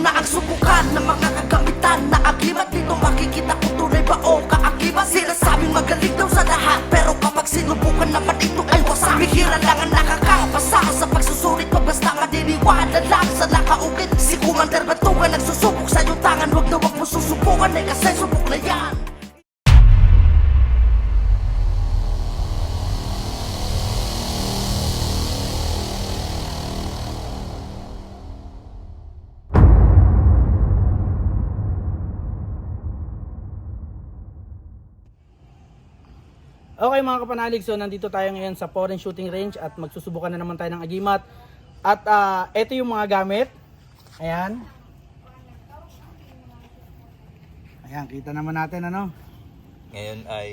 na ang subukan ng mga kagamitan na agimat. Dito makikita kung tunay ba o kaakibat. Sinasabing magaling daw sa lahat, pero kapag sinubukan naman ito ay wasak. Bihira lang ang nakakapasa sa pagsusulit, pag basta madiniwala lang sa nakaukit. Si Commander Batugan nagsusubok sa iyong tangan. Huwag na huwag mo susubukan eh, kasi subok na yan. Okay mga kapanalig, so nandito tayo ngayon sa foreign shooting range at magsusubukan na naman tayo ng agimat. At ito yung mga gamit. Ayan. Ayan, kita naman natin ano. Ngayon ay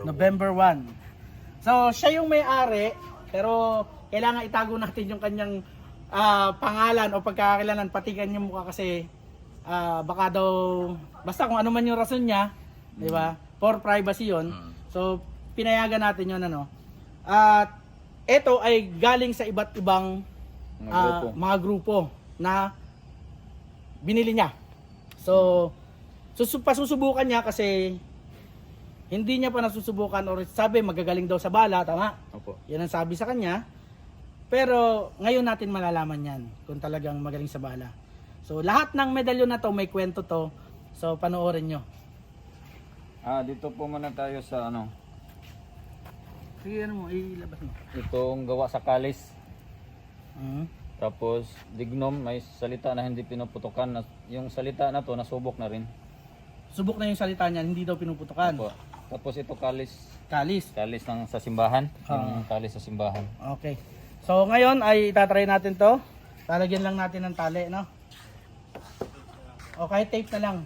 November 1. So siya yung may-ari, pero kailangan itago natin yung kanyang pangalan o pagkakakilalan, pati kanyang mukha kasi baka daw, basta kung ano man yung rason niya, di ba? For privacy yun. So, pinayagan natin yun ano. At ito ay galing sa iba't ibang mga grupo na binili niya. So, pasusubukan niya kasi hindi niya pa nasusubukan or sabi magagaling daw sa bala, tama? Opo. Yan ang sabi sa kanya. Pero ngayon natin malalaman yan kung talagang magaling sa bala. So, lahat ng medalyon na to may kwento to. So, panoorin nyo. Dito po muna tayo sa ano. Sige, ano mo, ilabas mo. Itong gawa sa kalis. Mhm. Tapos dignum, may salita na hindi pinuputukan. Yung salita na to nasubok na rin. Subok na yung salita niya, hindi daw pinuputukan. Po. Tapos ito kalis. Kalis. Kalis ng sa simbahan. Yung kalis sa simbahan. Okay. So ngayon ay itatry natin to. Talagyan lang natin ng tali, no? O kahit tape na lang.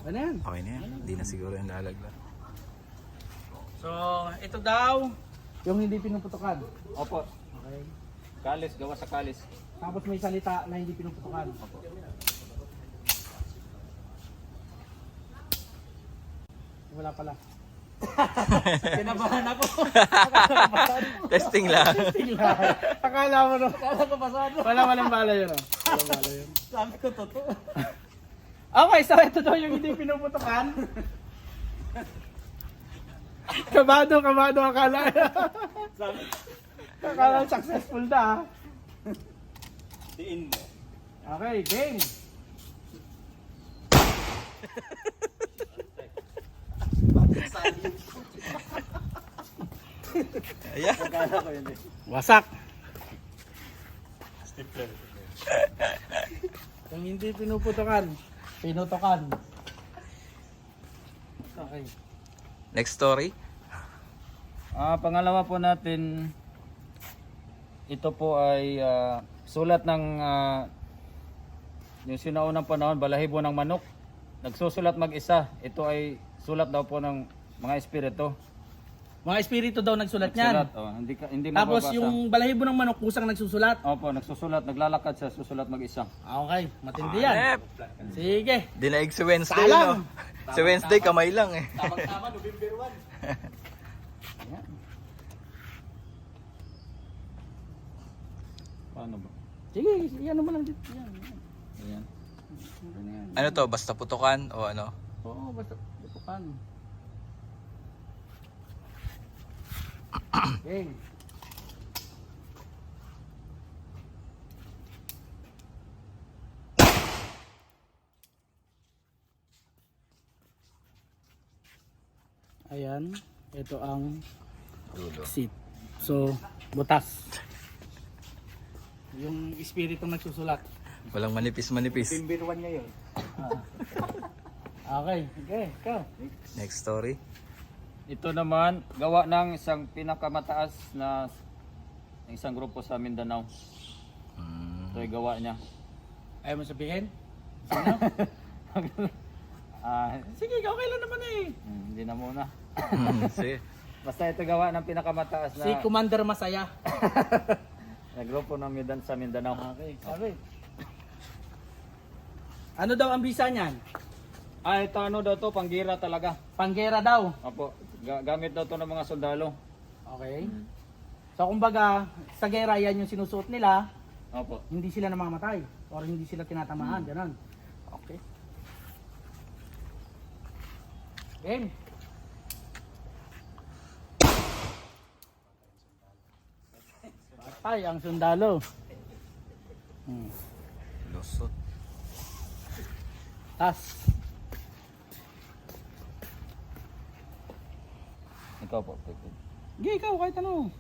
Ano yan? Okay na yan. Hindi na siguro yung lalagla. So ito daw yung hindi pinuputukan. Opo. Okay. Kalis, gawa sa kalis. Tapos may salita na hindi pinuputukan. Opo. Wala pala. Kinabahan ako. Testing lang. Tingnan. Akala mo no. Akala ko pasado. Walang bala yun. Oh. Walang bala yun. Sabi ko totoo. Okay, so ito daw yung hindi pinuputukan. Kabado akala. Akala successful na. Diin mo. Okay, game. Ayan. Akala ko yun eh. Wasak. Kung hindi pinuputukan, pinutukan. Okay. Next story. Pangalawa po natin, ito po ay sulat ng yung sinaunang panahon, balahibo ng manok. Nagsusulat mag-isa. Ito ay sulat daw po ng mga espiritu. Mga espiritu daw nagsulat niyan. Nagsulat, hindi Tapos mababasa. yung balahibo ng manok kusang nagsusulat. Opo, nagsusulat, naglalakad siya, susulat mag-isa. Okay, matindi yan. Sige. Dinaig si Wednesday, Salang. no? Si Wednesday, kamay lang eh. Tama, November 1. Paano ba? Sige, yan mo lang dito. Yan. Ayan. Ano to? Basta putukan o ano? Oo, basta putukan. Okay. Ayan, ito ang seat. So, butas. Yung espiritu nagsusulat. Walang manipis-manipis. November 1 ngayon. Okay, go. Next story. Ito naman, gawa ng isang pinakamataas na isang grupo sa Mindanao. Ito ay gawa niya. Ayaw mo sabihin? Sino? Sige, okay lang naman eh. Hindi na muna. Sige. Basta ito gawa ng pinakamataas na Si Commander Masaya. na grupo ng sa Mindanao. Okay, sabi. Ano daw ang bisa niyan? Ito ano daw to, panggira talaga. Panggera daw. Opo, gamit daw to ng mga sundalo. Okay. So kumbaga, sa gera yan yung sinusuot nila, Opo. hindi sila namamatay or hindi sila tinatamaan, ganun. Okay. Game. Patay ang sundalo. Lusot. Tas. Ikaw po. Pwede. Sige, ikaw kahit ano.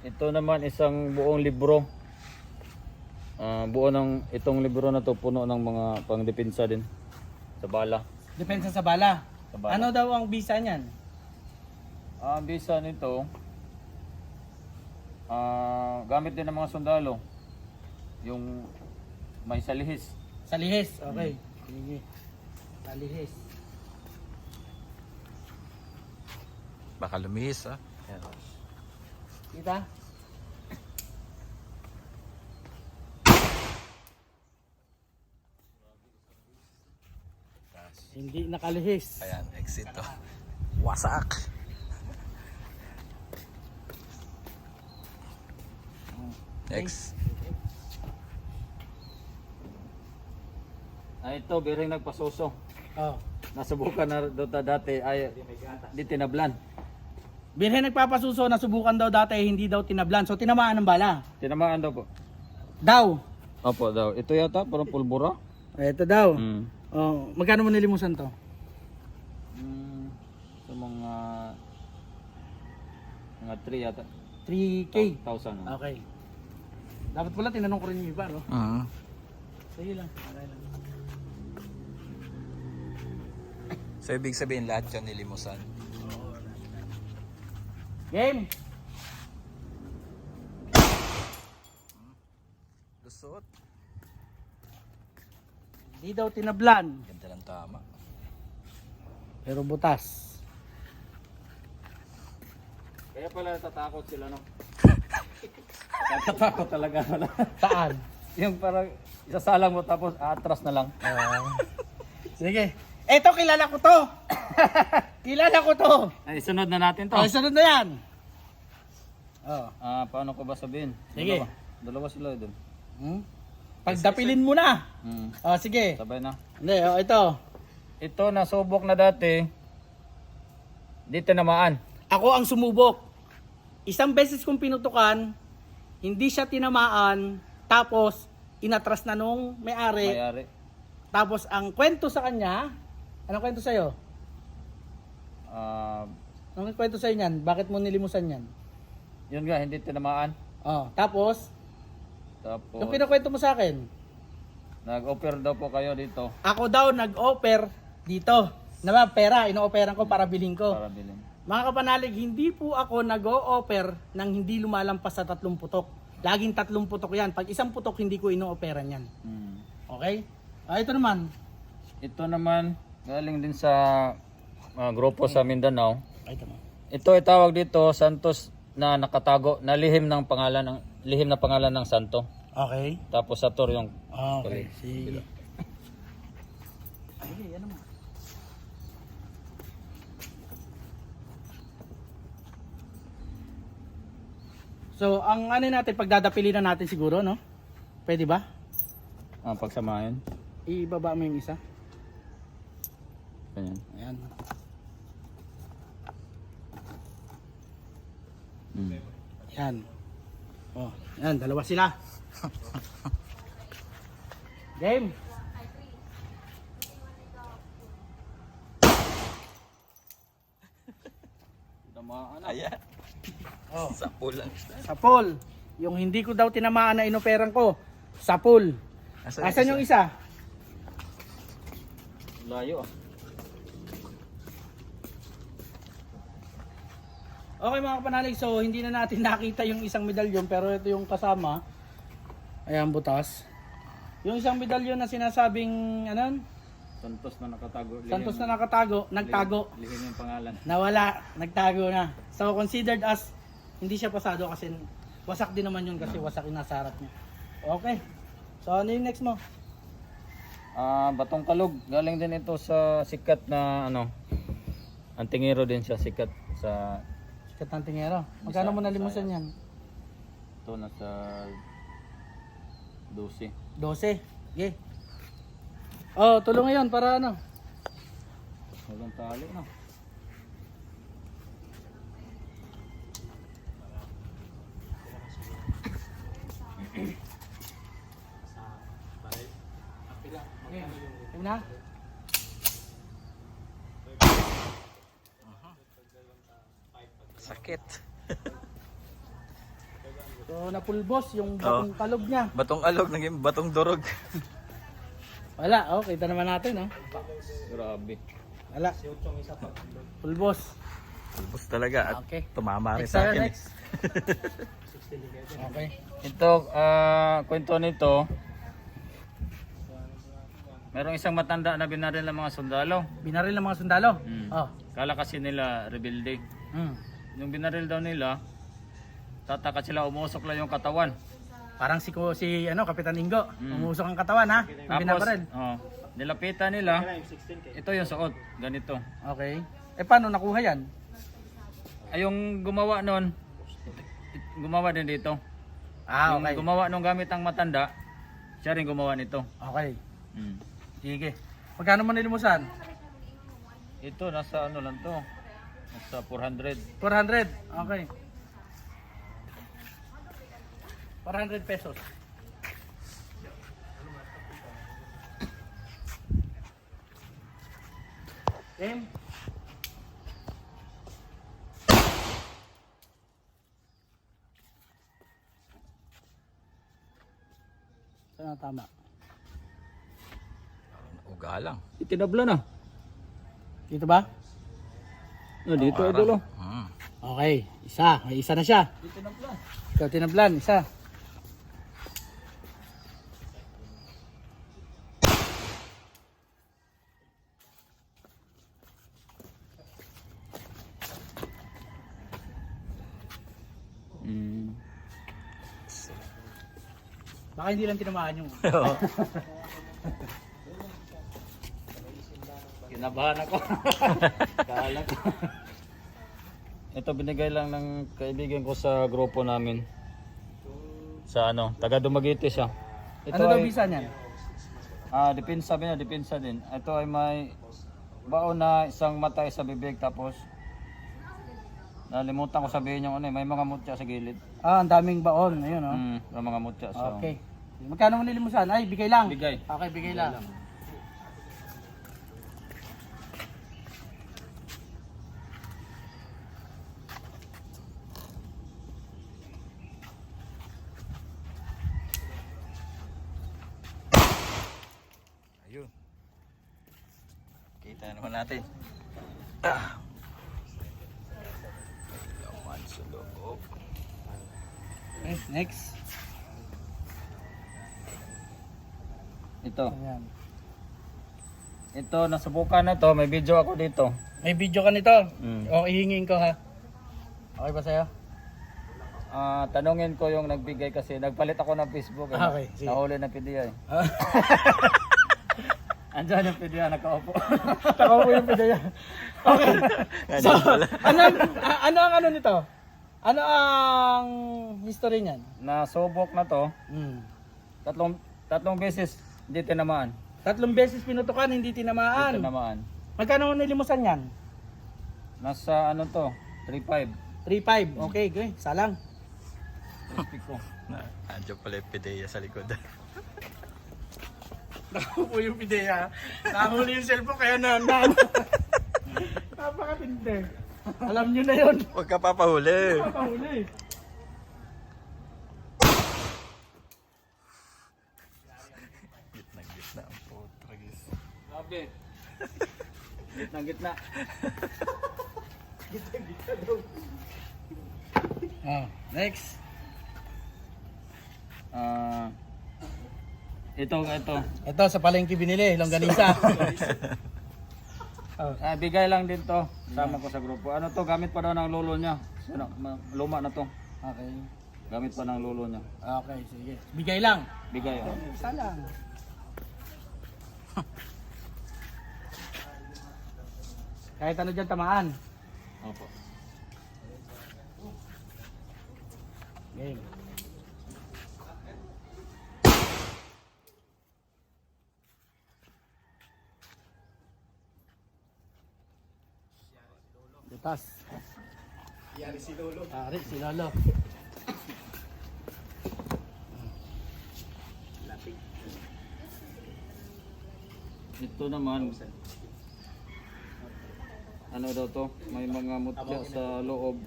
Ito naman isang buong libro. Buo ng itong libro na to puno ng mga pangdepensa din sa bala. Depensa sa bala. Sa bala. Ano daw ang bisa niyan? Ang bisa nito gamit din ng mga sundalo. Yung may salihis. Sa lihis. Okay. Sige. Sa lihis. Baka lumihis ah. Yan. Kita? Hindi nakalihis. Ayan, exit to. Wasak. Next. Ito, biring nagpasuso. Oh. Nasubukan na dati ay di tinablan. Birhen nagpapasuso, nasubukan daw dati, hindi daw tinablan. So tinamaan ng bala. Tinamaan daw po. Daw. Opo daw. Ito yata parang pulbura. Ito daw. Mm. Oh, magkano mo nilimusan to? Sa mga 3 yata. 3K. 1,000. Okay. Dapat pala tinanong ko rin yung iba, no? Sige lang. Okay lang. So ibig sabihin lahat yan nilimusan. Game. Lusot. Hindi daw tinablan, Ganda ng tama. pero butas. Kaya pala natatakot sila no. Natatakot talaga pala. Saan? Yung parang isasalang mo tapos atras na lang. Sige. Eto, kilala ko to. Kilala ko to. Ay, sunod na natin to. Okay, sunod na yan. Oh. Paano ko ba sabihin? Sige. Dalawa sila doon. Pagdapilin mo na. Oh, sige. Sabay na. Hindi, oh, ito. Ito nasubok na dati. Dito namaan. Ako ang sumubok. Isang beses kong pinutukan, hindi siya tinamaan, tapos inatras na nung may-ari. Mayari. Tapos ang kwento sa kanya, anong kwento sa'yo? Anong kwento sa'yo niyan? Bakit mo nilimusan yan? Yun nga, hindi tinamaan. Oh, tapos, Tapos, yung kinakwento mo sa akin, nag-offer daw po kayo dito ako daw nag-offer dito. Na pera, ino-offeran ko para bilhin ko. para bilhin. Mga kapanalig, hindi po ako nag-o-offer ng hindi lumalampas sa 3 putok. Laging 3 putok yan. Pag isang putok, hindi ko ino-offeran yan. Okay? Ito naman. Ito naman, galing din sa grupo sa Mindanao. Ito naman. Ito ay tawag dito, Santos na nakatago, na lihim na pangalan ng santo. Okay. Tapos Sator yung Okay. Sige. Sige, ano mo? So, ang ano natin, pagdadapilin na natin siguro, no? Pwede ba? pagsamahin. Ibaba mo yung isa. Ganyan. Ayan. Yan. Oh, yan, dalawa sila. Game. Ayan. Oh, Sapul lang. sa pool. Yung hindi ko daw tinamaan na inoperan ko. Sa pool. Asan yung isa? Layo Okay mga kapanalig, so hindi na natin nakita yung isang medalyon pero ito yung kasama. Ayan, butas. Yung isang medalyon na sinasabing ano? Santos na nakatago. Santos na nakatago, nagtago. Lihim yung pangalan. Nawala, nagtago na. So considered as hindi siya pasado kasi wasak din naman yun kasi wasak yung nasa harap niya. Okay. So ano yung next mo? Batong Kalug. Galing din ito sa sikat na antingero din siya, sikat sa Sikat ng tingero. Magkano mo nalimusan yan? Ito nasa 12. 12. Okay. Oh, tulong ngayon para ano? Walang tali na. Okay. Yun na? Sakit. So, napulbos yung batong kalog niya. Batong alog, naging batong durog. Wala, oh, kita naman natin, oh. Grabe. Wala. Pulbos. Albus talaga at Okay. tumama rin Next sa tayo, akin. next. Okay. Ito, kwento nito. Merong isang matanda na binaril ng mga sundalo. Binaril ng mga sundalo. Mm. Oh. Kala kasi nila rebelde. Mm. Nung binaril daw nila, tataka sila, umusok lang yung katawan. Parang si ano, Kapitan Ingo. Mm. Umusok ang katawan, ha? Yung binabaril. Nilapitan nila. Ito yung suot, ganito. Okay. Eh, paano nakuha yan? Ay, yung gumawa nun, gumawa din dito. Ah, Yung okay. gumawa nung gamit ang matanda, siya rin gumawa nito. Okay. Mm. Sige. Magkano mo nilimusan? Ito, nasa ano lang to. Nasa 400. 400. Okay. 400 pesos. Game. Saan ang tama? Ugalang. Itinabla na. Dito ba? No, dito idol. Hmm. Okay. Isa. May isa na siya. Ikaw tinablan. Isa. Mm. Baka hindi lang tinamaan yung... Kinabahan ako. Kala ko. Ito binigay lang ng kaibigan ko sa grupo namin. Sa ano, taga Dumaguete siya. Ito Ano daw ay bisa niyan? depensa niya, depensa din. Ito ay may baon na isang mata sa bibig tapos nalimutan ko sabihin yung ano, may mga mutya sa gilid. Ah, ang daming baon. Ayun, oh. May mga mutya sa. Okay. Magkano mo nilimusan? Ay, bigay lang. Bigay. Okay, bigay lang. Ayun. Kita naman natin. Laman sa loob. Okay, next. Ito. Ayan. Ito nasubukan na to, may video ako dito. May video ka nito. Mm. O, ihingin ko ha. Okay ba sa'yo? Tanungin ko yung nagbigay kasi nagpalit ako ng Facebook. Okay, sige. Nahuli ng PDI. Andiyan yung PDI, nakaupo. Tako po yung video yan. Okay. So, ano ang ano nito? Ano ang history niyan? Nasubok na to, Hmm. tatlong beses hindi tinamaan. 3 beses pinutukan, hindi Hindi tinamaan. tinamaan. Magkano mo nilimusan yan? Nasa ano to, 3.5. 3.5. Okay, okay. Salang. Crispy ko. Andiyan pala yung pideya sa likod. Naku po yung ideya. Nahuli yung cellphone kaya napakatindi. Alam nyo na yun. Huwag ka papahuli. Napakahuli. Gitna ang putragis. Grabe. Gitna. Oh, next. Ito. Ito sa palengke binili, longganisa. Oh. Bigay lang din to. Sama ko sa grupo. Ano to, gamit pa daw ng lolo niya. Ano, luma na to. Okay. Gamit pa ng lolo niya. Okay, sige. Bigay lang. Bigay. Oh. Salang. Kahit ano dyan tamaan. Opo. Game. Butas. Yari si Lolo. Yari si Lolo. Ito naman, ano daw to, may mga mutya sa loob.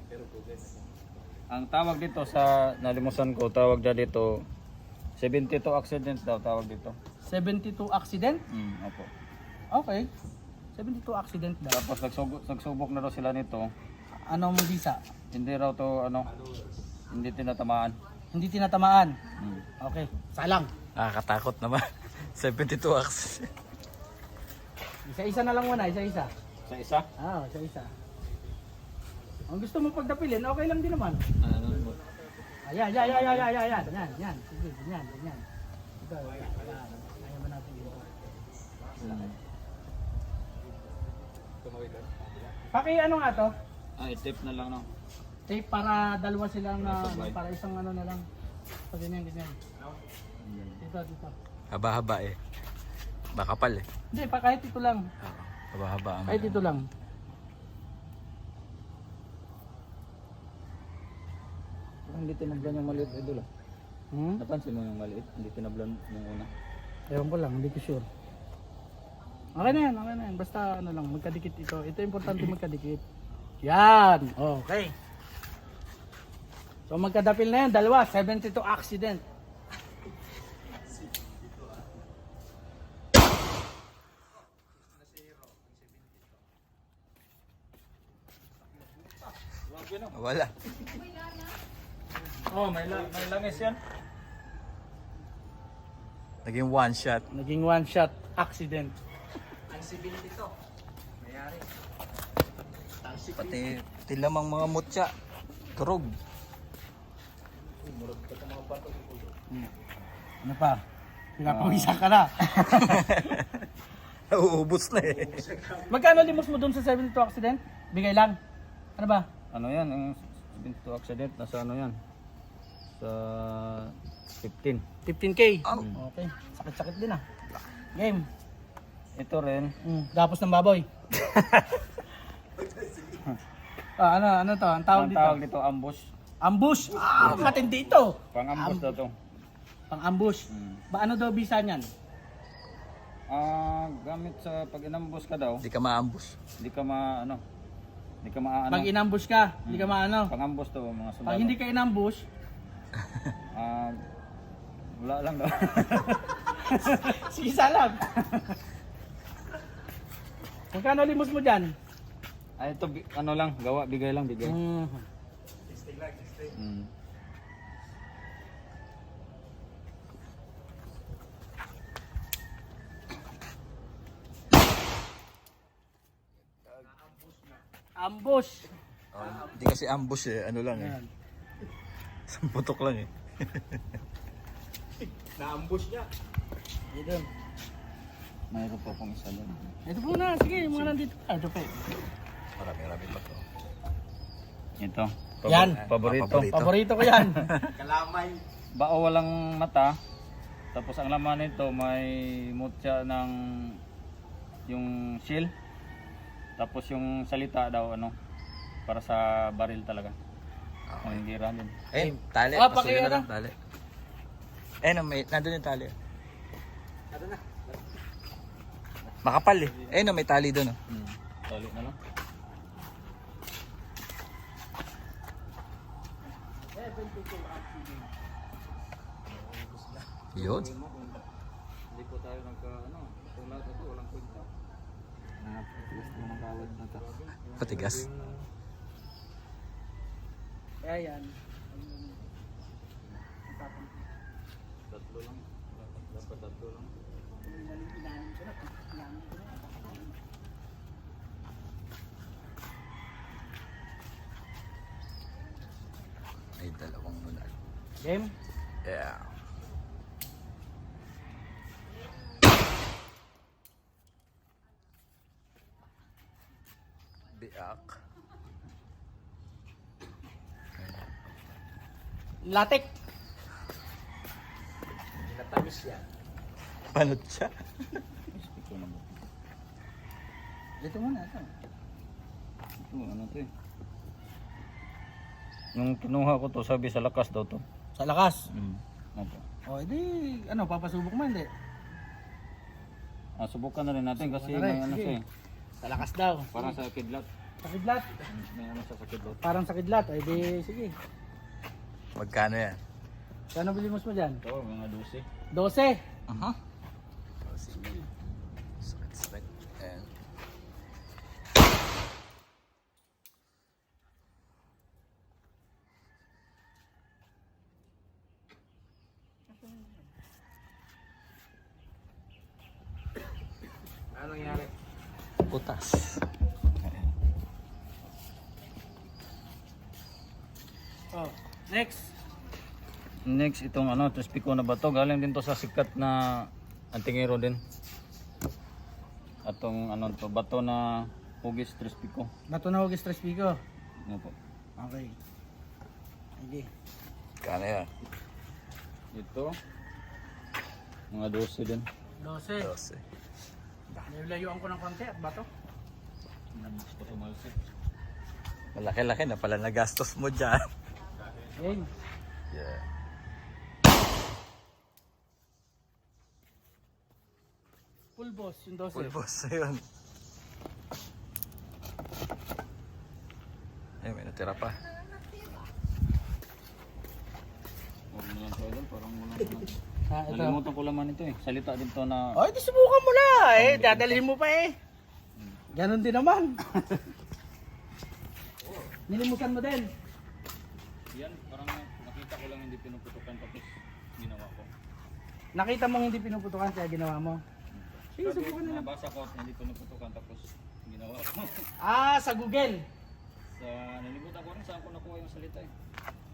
Ang tawag dito sa nalimusan ko, tawag dito 72 accident daw tawag dito. 72 accident? Opo. Okay. 72 accident daw. Tapos nagsubok na daw sila nito. Anong visa? Hindi raw to hindi tinatamaan. Hindi tinatamaan. Mm. Okay. Salang. Nakakatakot naman. 72 acts. Isa-isa na lang muna, isa-isa. Sa isa? Isa-isa. Ang gusto mo pagdapilin, okay lang din naman. Ano? Ayan. Yan. Sige, ganyan. Ito, ayan. Ayaw mo natin dito. Ano nga to? Tip na lang no. Tape para dalawa silang, Sabay. para isang ano na lang. So, ganyan. Dito. Haba-haba eh. Bakapal eh. Hindi, kahit ito lang. Haba-haba ang Kahit ito lang. Hindi tinablan yung maliit idol ah. Hmm? Napansin mo yung maliit? Hindi tinablan yung una. Ewan ko lang, hindi ko sure. Okay na yan. Basta ano lang, magkadikit ito. Ito importante magkadikit. Yan! Okay. So magkadapil na yan, dalawa, 72 accident. Wala. Oh, may langis yan. Naging one shot. Naging one shot accident. Pati lamang mga mutya. Turog. Ano pa? Pinapawisan ka na. Nauubos na eh. Magkano limos mo dun sa 72 accident? Bigay lang. Ano ba? Ano yan? Ang 72 accident, nasa ano yan? Sa 15. 15K. Okay. Sakit-sakit din ah. Game. Ito rin. Gapos ng baboy. Ano to? Ang tawag Ang dito? tawag dito ambush. Ambush. Matindi ito. Pang-ambush daw to. Pang-ambush. Ba ano daw bisa niyan? Gamit sa pag inambush ka daw, Hindi ka maambus. hindi ka maano. Hindi ka maano. Pag inambush ka, hindi ka maano. Pang-ambush to mga sundalo. Pag hindi ka inambush, wala lang daw. sisa lang. Magkano limos mo dyan? Ito ano lang, gawa, bigay lang, bigay. Ambush. Hindi kasi ambush eh. Ano lang eh. Samputok lang eh. Dito. Mayroon po akong isa doon. Ito po na, sige, yung mga nandito. Ito pa. Marami-rami pa to. Ito. Yan. Paborito. Paborito ko yan. Bao walang mata. Tapos ang laman nito may mutya ng yung shield. Tapos yung salita daw para sa baril talaga. Ang gira din. Eh, tali. Ah, Pasuyo na pakiano. lang tali. Eh, nandun yung tali. Makapal eh. Eh, may tali doon. Oh. Tali na lang. Yun. Hindi po tayo tulad ito, walang kwenta. Napatigas naman ang kawad na ito. Patigas. Kaya yan. Tatlo lang. Dapat tatlo lang. Ay, dalawang nunal. Game? Yeah. Biak. latik. Natamis yan. Panot siya. Ito na ba? Dito muna, ito. Ito, ano to eh. Nung kinuha ko to, sabi sa lakas daw to. Sa lakas. Opo. O, edi, ano, papasubok mo hindi? Subukan na rin natin kasi Subukan na rin, may ano sige. siya eh. Sa lakas daw. Parang sa kidlat. Sa kidlat. May ano sa kidlat. Parang sa kidlat. Ay, di, sige. Magkano yan? Kano bilimos mo dyan? Ito, mga 12. 12. Aha. Sakit. And putas. Oh, next. Next, itong ano, Trespico na bato. Galing din to sa sikat na antingero din. Atong ano to, bato na hugis Trespico. Bato na hugis tres pico. Ano po? Okay. Sige. Kano yan? Ito, mga 12 din. 12. 12. Nilayuan ko ng konti at bato. Gusto tumalsik. Malaki-laki na pala nagastos mo dyan. Ayun. Yeah. Full boss, yung 12. Full boss na yun. Ay, may natira pa. Huwag mo lang to idol, parang wala naman. Ito. Nalimutan ko laman ito eh. Salita din to na Ay, di subukan mo na. Eh, dadalhin mo pa eh. Ganon din naman. Nilimutan mo din. yan, parang nakita ko lang hindi pinuputukan tapos ginawa ko. Nakita mong hindi pinuputukan kaya ginawa mo. Sige, Sabi, subukan na lang. nabasa ko at hindi pinuputukan tapos ginawa ko. Ah, sa Google. Nalimutan ko rin saan ko nakuha yung salita eh.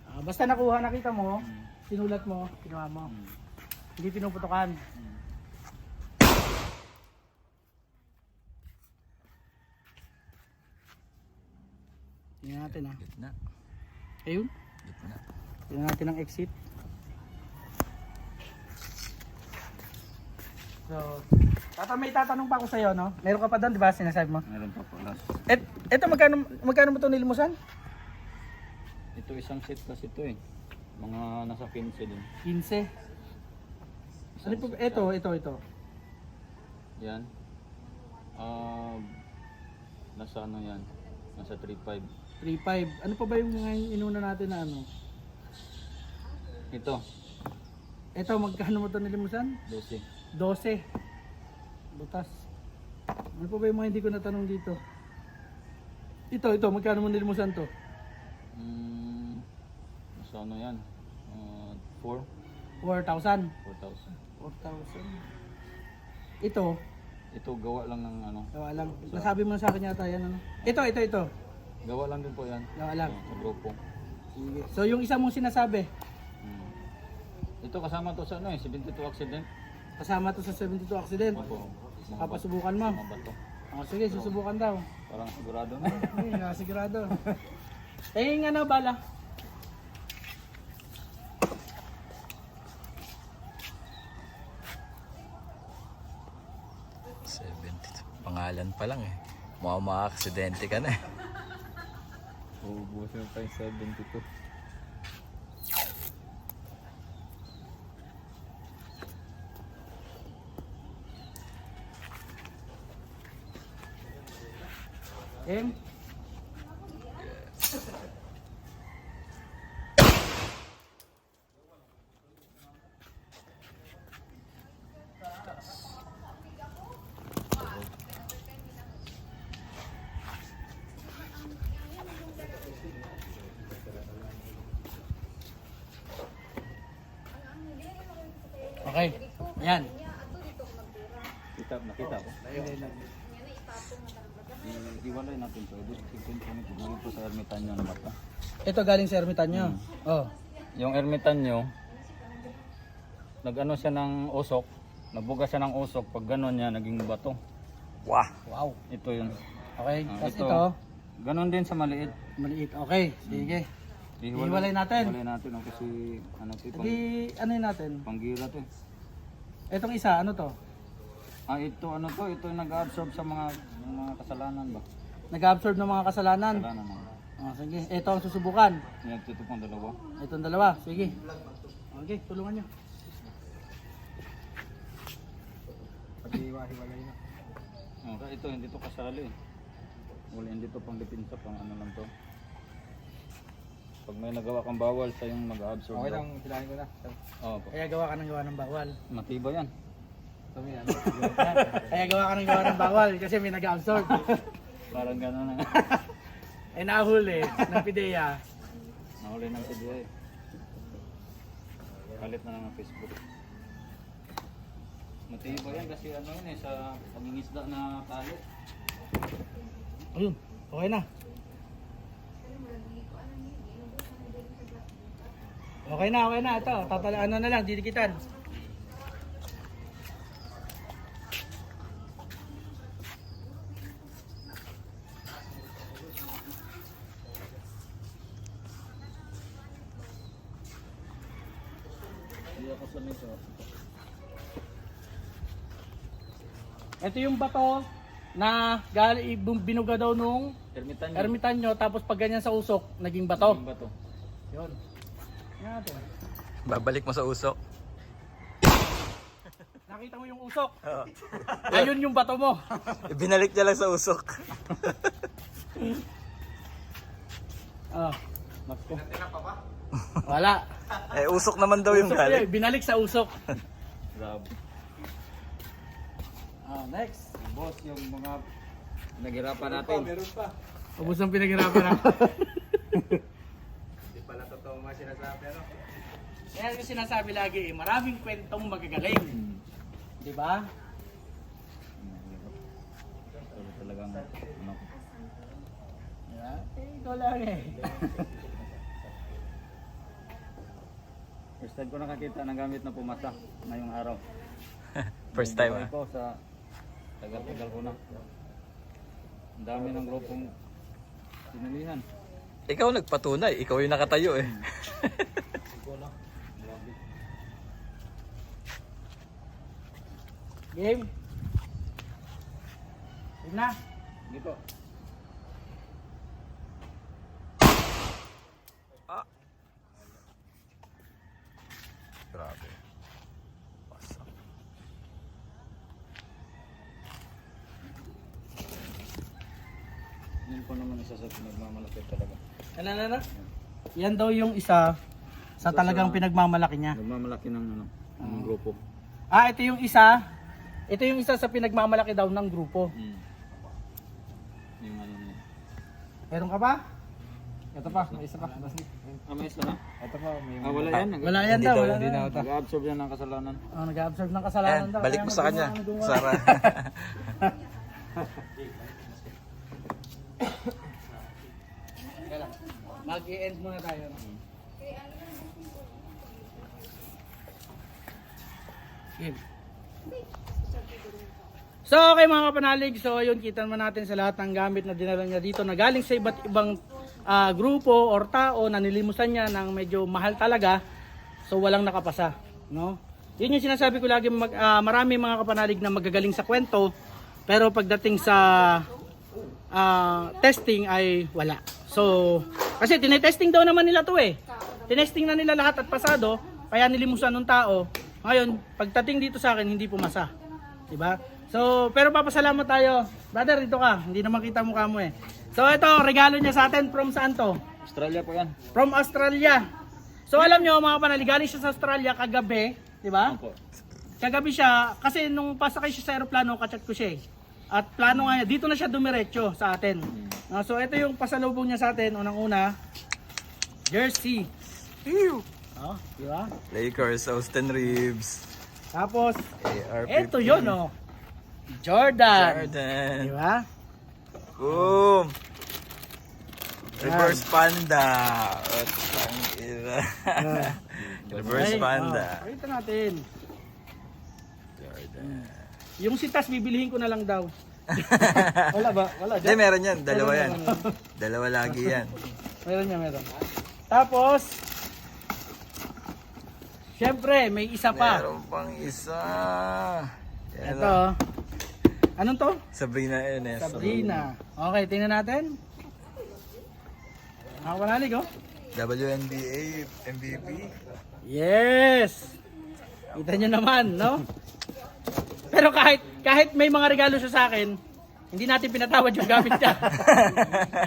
Ah, basta nakuha, nakita mo, sinulat mo, ginawa mo. Hindi pinuputukan. Tingnan natin ah. Gitna. Ayun. Gitna. Tingnan natin ang exit. So, may tatanong pa ako sa'yo, no? Meron ka pa doon, di ba? Sinasabi mo. Meron pa po last. Eto, magkano mo ito nilimusan? Ito isang set kasi ito eh. Mga nasa 15 din. 15. Ano po? Ito. Yan. Nasa ano yan? Nasa 3.5. 3.5. Ano pa ba yung mga inuna natin na ano? Ito, Ito, magkano mo ito nilimusan? 12. 12. Butas. Ano pa ba yung mga hindi ko natanong dito? Ito, magkano mo nilimusan to? Nasa ano yan? 4? 4,000. 4,000. 4,000. Ito, Ito gawa lang ng ano. gawa lang. Nasabi mo na sa akin yata yan ano. Ito. Gawa lang din po yan. Gawa lang. Sa grupo. Sige. So yung isa mong sinasabi, Ito kasama to sa ano eh, 72 accident. kasama to sa 72 accident. Opo. Papasubukan mo. Mga bato. Oh, sige, susubukan daw. Parang sigurado na. Ay, sigurado. Eh, nga na bala. Pangalan pa lang eh. Mukhang maka-aksidente ka na eh. Uubusin pa yung 72. M. Okay. Yan. Nakita ko. Iwalay natin to. Dito po sa ermitanyo na bata. Ito galing sa ermitanyo. Oh. Yung ermitanyo, nag-ano siya ng usok. Nagbuga siya ng usok. Pag gano'n niya, naging bato. Wah! Wow. Ito yun. Okay. Ah, Tapos ito. ito, Ganon din sa maliit. maliit. Okay. Sige. Ihiwalay natin. Hiwalay natin oh, kasi ano to, Di, ano yun natin? panggira to. Etong isa, ano to? Ito ano to, ito yung nag-absorb sa mga kasalanan ba? Nag-absorb ng mga kasalanan. Kasalanan na. Sige, ito ang susubukan. Yan, ito pang dalawa. Itong dalawa, sige. Okay, tulungan nyo. Okay, ito hindi to kasali. Wala hindi to pang dipinsa, pang ano lang to. Pag may nagawa kang bawal sa yung mag-absorb. Okay lang, hilahin ko na. Oo po. Kaya gawa ka ng gawa ng bawal. Matibay yan. Kaya gawa ka ng gawa ng bawal kasi may nag-absorb. Parang gano'n na. Eh nahuli ng PIDEA. Nahuli ng CDI. Kalit na lang ng Facebook. Matibay yan kasi ano yun eh, sa pangingisda na tali. Ayun, okay na. Okay na. Ito, ano na lang, didikitan. Hindi ako sanay sa Ito yung bato na binuga daw nung Ermitan ermitanyo, tapos pag ganyan sa usok, naging bato. Yung bato. Yun. Yan natin. Babalik mo sa usok. Nakita mo yung usok? Ayun yung bato mo. Ibinalik niya lang sa usok. Oh. Wala. Eh, usok naman daw yung Usok galing. yun, binalik sa usok. Grabe. Next. Boss, yung mga naghirapan natin. Ubus ang pinaghirapan ako. Hindi pala totoo mga sinasabi, ano? Kaya yung sinasabi lagi, maraming kwentong magagaling. Di ba? Pero talagang ano. Yeah. Ikaw lang eh. First time ko nakakita ng gamit na pumasa ngayong araw. First time ah. Ito sa tagal-tagal ko na. Ang dami ng grupong sinalihan. Ikaw nagpatunay, ikaw yung nakatayo eh. Game. Game na. Dito. Grabe. Wasak. Yun po naman isa sa pinagmamalaki talaga. Ano? Yan daw yung isa sa talagang pinagmamalaki niya. Nagmamalaki ng ano, ng grupo. Ito yung isa. Ito yung isa sa pinagmamalaki daw ng grupo. Yung ano na yun. Meron ka pa? Ito pa, may isa pa. May isa na? Ito pa, may Wala yan. Wala yan daw. Wala Hindi na. na ito. Nag-absorb yan ng kasalanan. Nag-absorb ng kasalanan Ayan, daw. balik Kaya mo sa kanya. magawa. Sarah. Mag-i-end muna tayo. Game. So okay mga kapanalig, so yun kita naman natin sa lahat ng gamit na dinala niya dito na galing sa iba't ibang grupo or tao na nilimusan niya ng medyo mahal talaga, so walang nakapasa, no? Yun yung sinasabi ko lagi, marami mga kapanalig na magagaling sa kwento, pero pagdating sa testing ay wala. So kasi tinetesting daw naman nila to eh, tinesting na nila lahat at pasado, kaya nilimusan ng tao. Ngayon pagdating dito sa akin hindi pumasa, diba? So, pero papasalamat tayo. Brother, dito ka. Hindi na makita mukha mo eh. So, ito, regalo niya sa atin. From saan to? Australia po yan. From Australia. So, alam nyo, mga panali, galing siya sa Australia kagabi. Di ba? Opo. Kagabi siya, kasi nung pasakay siya sa aeroplano, kachat ko siya eh. At plano nga niya, dito na siya dumiretso sa atin. So, ito yung pasalubong niya sa atin. Unang-una, jersey. Oh, di ba? Lakers, Austin Reeves. Tapos, AR-15. ito yun, oh. Jordan. Di ba? Boom! Reverse Panda. Reverse Panda. Pakita natin. Jordan. Yung sitas, bibilihin ko na lang daw. Wala ba? Wala. Hindi, meron yan. Dalawa yan. Dalawa lagi yan. Meron niya, meron. Tapos, syempre, may isa pa. Meron pang isa. Yan Ito. lang. Anong to? Sabrina NS. Sabrina. Okay, tingnan natin. Ako panalig, oh. WNBA MVP. Yes! Kita nyo naman, no? Pero kahit may mga regalo siya sa akin, hindi natin pinatawad yung gamit niya.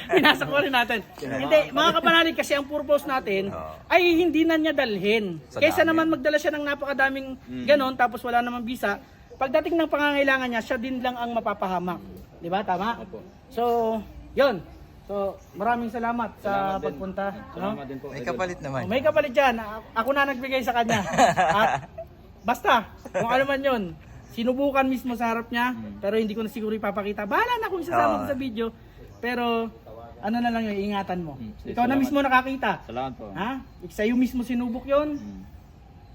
Pinasa ko rin natin. Hindi, mga kapanalig, kasi ang purpose natin ay hindi na niya dalhin. Sa Kaysa dami. naman magdala siya ng napakadaming ganon, tapos wala namang visa, pagdating ng pangangailangan niya, siya din lang ang mapapahamak. Di ba? Tama? So, yun. So, maraming salamat sa pagpunta. No? Salamat din po. May kapalit naman. May kapalit dyan. Ako na nagbigay sa kanya. At basta, kung ano man yun, sinubukan mismo sa harap niya, pero hindi ko na siguro ipapakita. Bahala na kung isasama ko sa video. Pero, ano na lang yung ingatan mo. Ikaw na salamat. mismo nakakita. Salamat po. Ha? Sa'yo mismo sinubok yun,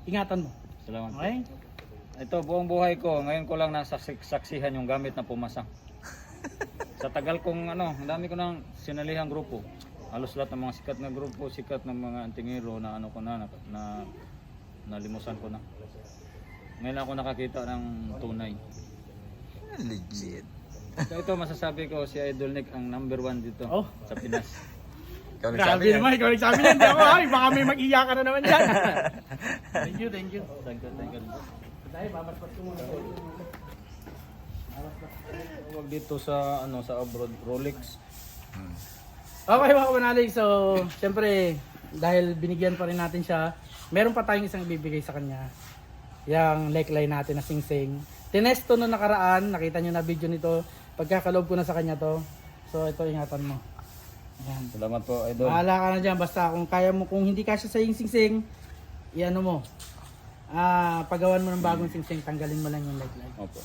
ingatan mo. Salamat po. Okay? Ito, buong buhay ko, ngayon ko lang nasaksihan yung gamit na pumasa. Sa tagal kong ang dami ko nang sinalihang grupo. Halos lahat ng mga sikat na grupo, sikat ng mga antingero na nalimusan ko na. Ngayon ako nakakita ng tunay. Legit. So ito masasabi ko, si Idol Nick ang number 1 dito Oh. sa Pinas. Ikaw Grabe nagsabi yan. naman, ikaw nagsabi yan. Hindi ako, ay, baka may mag-iyakan na naman dyan. Thank you, thank you. Thank you. Dahil, babaspas ko muna. Huwag dito sa sa abroad, Rolex. Okay mga kapanalig, so syempre dahil binigyan pa rin natin siya, meron pa tayong isang ibibigay sa kanya. Yang neckline natin na sing-sing. Tinesto no nakaraan, nakita nyo na video nito, pagkakaloob ko na sa kanya to. So ito, ingatan mo. Ayan. Salamat po, Idol. Bahala ka na dyan, basta kung kaya mo, kung hindi kasya sa yung sing-sing, iano mo. Pagawan mo ng bagong sing-sing, tanggalin mo lang yung neckline. Opo.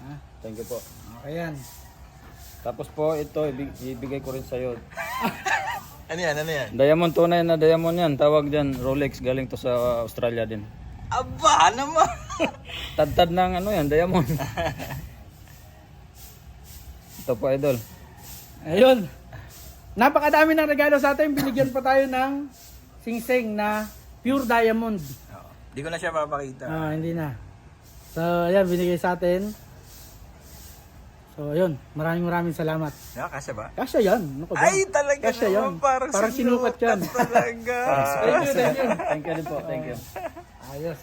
Ha? Thank you po. Okay yan. Tapos po ito ibigay ko rin sa iyo. Ano yan? Ano yan? Diamond, tunay na diamond yan. Tawag diyan Rolex, galing to sa Australia din. Aba naman! Tad-tad ng yan, diamond. Ito po, Idol. Ayun. Napakadami ng regalo sa atin. Binigyan pa tayo ng sing-sing na pure diamond. Hindi ko na siya papakita. Hindi na. So, ayan, binigay sa atin. So, ayun. Maraming salamat. Nakakasya ba? Kasya yan. Ano ka ba? Ay, talaga Kasya naman. yan. Parang sinukat yan. Talaga. Thank you, thank you. Thank you din po. Thank you. Ayos.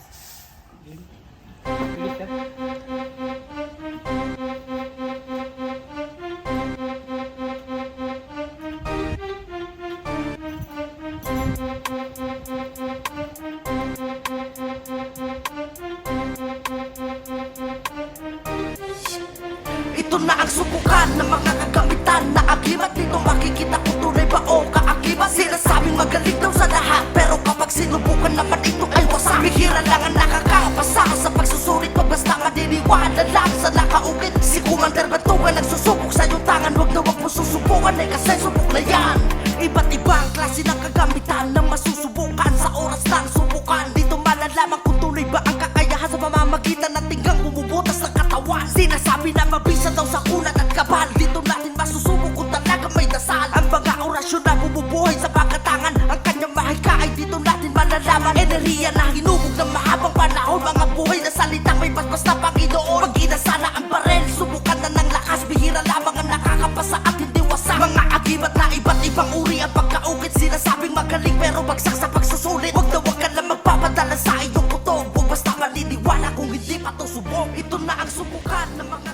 Ito na ang subukan ng mga kagamitan na agimat. Dito makikita kung tunay ba o kaakibat. Sinasabing magaling daw sa lahat, pero kapag sinubukan naman ito ay wasak. Bihira lang ang nakakapasa sa pagsusulit. Pag basta madiniwala lang sa nakaukit. Si Commander Batugan nagsusubok sa iyong tangan. Huwag na huwag mo susubukan, eh kasi subok na yan. Iba't ibang klase ng kagamitan na masusubukan sa oras ng subukan. Dito malalaman kung tunay ba ang kakayahan sa pamamagitan ng tinggang bumubutas ng katawan. Sinasabi na mabisa daw sa kulat at kabal. Dito natin masusubok kung talaga may dasal. Ang mga orasyon na bumubuhay sa pagkatangan. Ang kanyang mahika ay dito natin malalaman. Enerhiya na hinubog ng mahabang panahon. Mga buhay na salitang may basbas na Panginoon. Pag-inasa na ang barel, subukan na ng lakas. Bihira lamang ang nakakapasa at hindi wasak. Mga agimat na iba't ibang uri ang pagkaukit. Sinasabing magaling pero bagsak sa pagsusulit. Huwag na huwag ka lang magpapadala sa iyong kutob. Huwag basta maniniwala kung hindi pa to subok. Ito na ang subukan ng mga